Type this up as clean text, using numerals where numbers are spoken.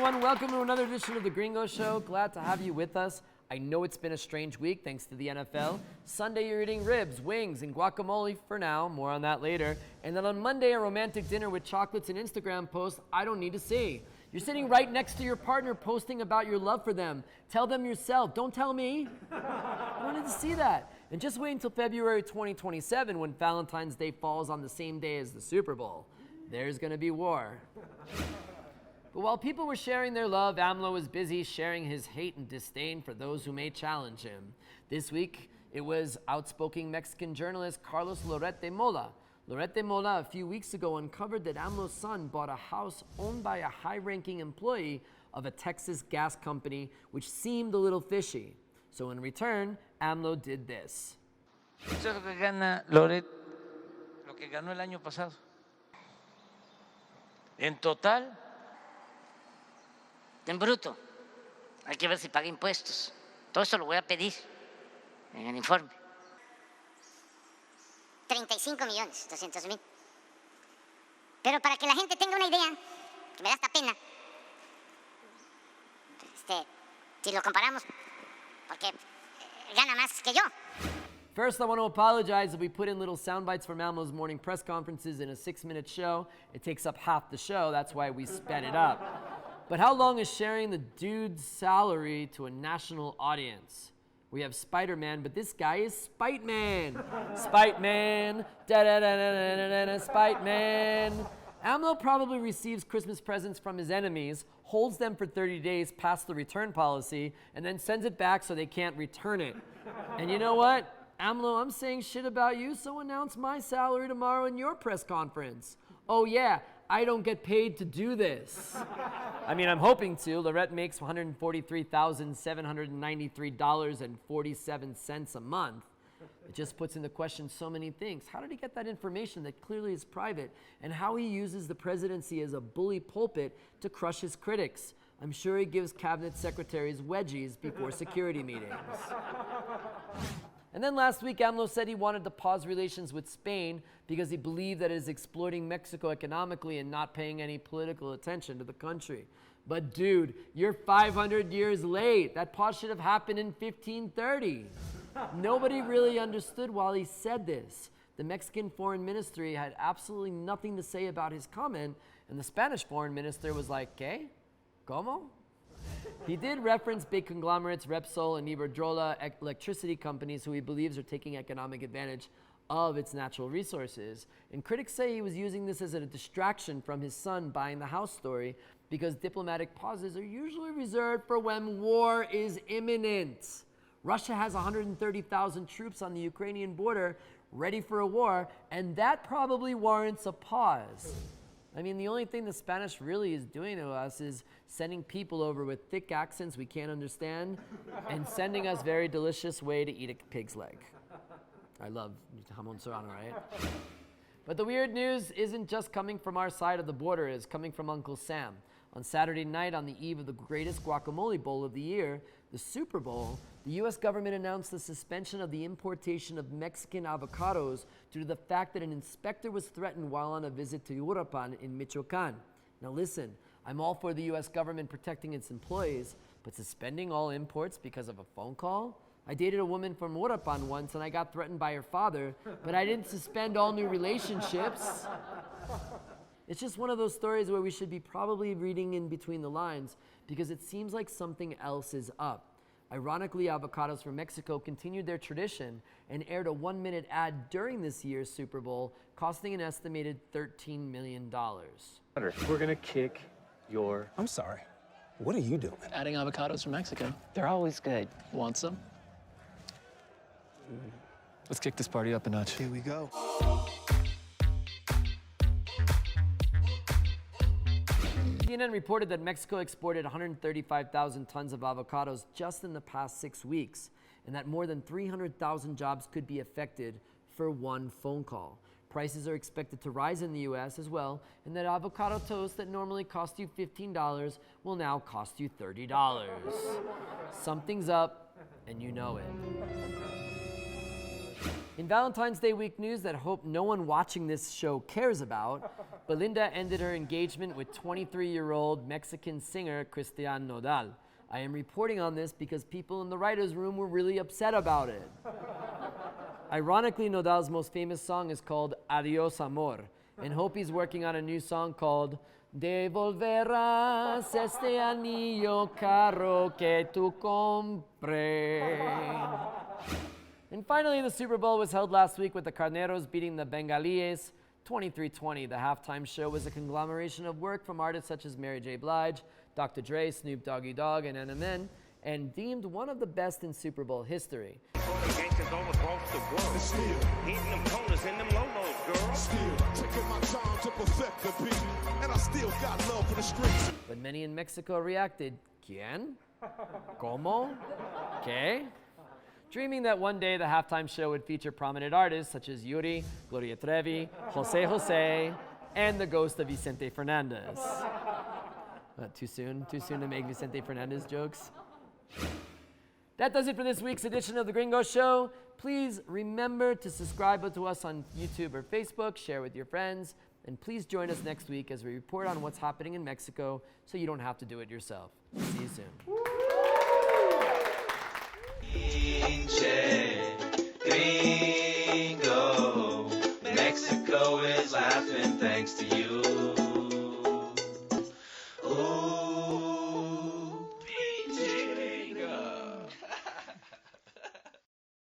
everyone. Welcome to another edition of the Gringo Show. Glad to have you with us. I know it's been a strange week thanks to the NFL. Sunday, you're eating ribs, wings, and guacamole for now. More on that later. And then on Monday, a romantic dinner with chocolates and Instagram posts I don't need to see. You're sitting right next to your partner posting about your love for them. Tell them yourself. Don't tell me. I don't need to see that. And just wait until February 2027 when Valentine's Day falls on the same day as the Super Bowl. There's going to be war. But while people were sharing their love, Amlo was busy sharing his hate and disdain for those who may challenge him. This week, it was outspoken Mexican journalist Carlos Loreta Mola. Loreta Mola, a few weeks ago, uncovered that Amlo's son bought a house owned by a high-ranking employee of a Texas gas company, which seemed a little fishy. So in return, Amlo did this. Eso es lo que gana Loret, lo que ganó el año pasado. En total. En bruto. Hay que ver si paga impuestos. Todo eso lo voy a pedir en el informe. 35.200.000. Pero para que la gente tenga una idea, que me da hasta pena, si lo comparamos, porque gana más que yo. First, I want to apologize if we put in little sound bites from Amlo's morning press conferences in a 6-minute show. It takes up half the show. That's why we sped it up. But how long is sharing the dude's salary to a national audience? We have Spider-Man, but this guy is Spite-Man. Spite-Man, da-da-da-da-da-da-da, Spite-Man. Amlo probably receives Christmas presents from his enemies, holds them for 30 days past the return policy, and then sends it back so they can't return it. And you know what? Amlo, I'm saying shit about you, so announce my salary tomorrow in your press conference. Oh yeah, I don't get paid to do this. I mean, I'm hoping to. Loretta makes $143,793.47 a month. It just puts into question so many things. How did he get that information that clearly is private? And how he uses the presidency as a bully pulpit to crush his critics. I'm sure he gives cabinet secretaries wedgies before security meetings. And then last week, Amlo said he wanted to pause relations with Spain because he believed that it is exploiting Mexico economically and not paying any political attention to the country. But dude, you're 500 years late. That pause should have happened in 1530. Nobody really understood why he said this. The Mexican foreign ministry had absolutely nothing to say about his comment, and the Spanish foreign minister was like, ¿Qué? ¿Cómo? He did reference big conglomerates, Repsol and Iberdrola, electricity companies who he believes are taking economic advantage of its natural resources. And critics say he was using this as a distraction from his son buying the house story because diplomatic pauses are usually reserved for when war is imminent. Russia has 130,000 troops on the Ukrainian border ready for a war, and that probably warrants a pause. I mean, the only thing the Spanish really is doing to us is sending people over with thick accents we can't understand and sending us very delicious way to eat a pig's leg. I love jamon serrano, right? But the weird news isn't just coming from our side of the border, it's coming from Uncle Sam. On Saturday night, on the eve of the greatest guacamole bowl of the year, the Super Bowl, the U.S. government announced the suspension of the importation of Mexican avocados due to the fact that an inspector was threatened while on a visit to Uruapan in Michoacan. Now listen, I'm all for the U.S. government protecting its employees, but suspending all imports because of a phone call? I dated a woman from Uruapan once and I got threatened by her father, but I didn't suspend all new relationships. It's just one of those stories where we should be probably reading in between the lines because it seems like something else is up. Ironically, Avocados from Mexico continued their tradition and aired a 1-minute ad during this year's Super Bowl, costing an estimated $13 million. We're gonna kick your... I'm sorry. What are you doing? Adding avocados from Mexico. They're always good. Want some? Let's kick this party up a notch. Here we go. CNN reported that Mexico exported 135,000 tons of avocados just in the past 6 weeks, and that more than 300,000 jobs could be affected for one phone call. Prices are expected to rise in the U.S. as well, and that avocado toast that normally cost you $15 will now cost you $30. Something's up, and you know it. In Valentine's Day week news that I hope no one watching this show cares about, Belinda ended her engagement with 23-year-old Mexican singer Christian Nodal. I am reporting on this because people in the writer's room were really upset about it. Ironically, Nodal's most famous song is called Adios Amor, and Hopi's working on a new song called Devolverás este anillo caro que tú compres. And finally, the Super Bowl was held last week with the Carneros beating the Bengalíes 23-20. The halftime show was a conglomeration of work from artists such as Mary J. Blige, Dr. Dre, Snoop Doggy Dogg, and Eminem, and deemed one of the best in Super Bowl history. But many in Mexico reacted, ¿Quién? ¿Cómo? ¿Qué? Dreaming that one day the halftime show would feature prominent artists such as Yuri, Gloria Trevi, Jose Jose, and the ghost of Vicente Fernandez. Too soon? Too soon to make Vicente Fernandez jokes? That does it for this week's edition of The Gringo Show. Please remember to subscribe to us on YouTube or Facebook, share with your friends, and please join us next week as we report on what's happening in Mexico so you don't have to do it yourself. See you soon. Gringo, Mexico is laughing thanks to you.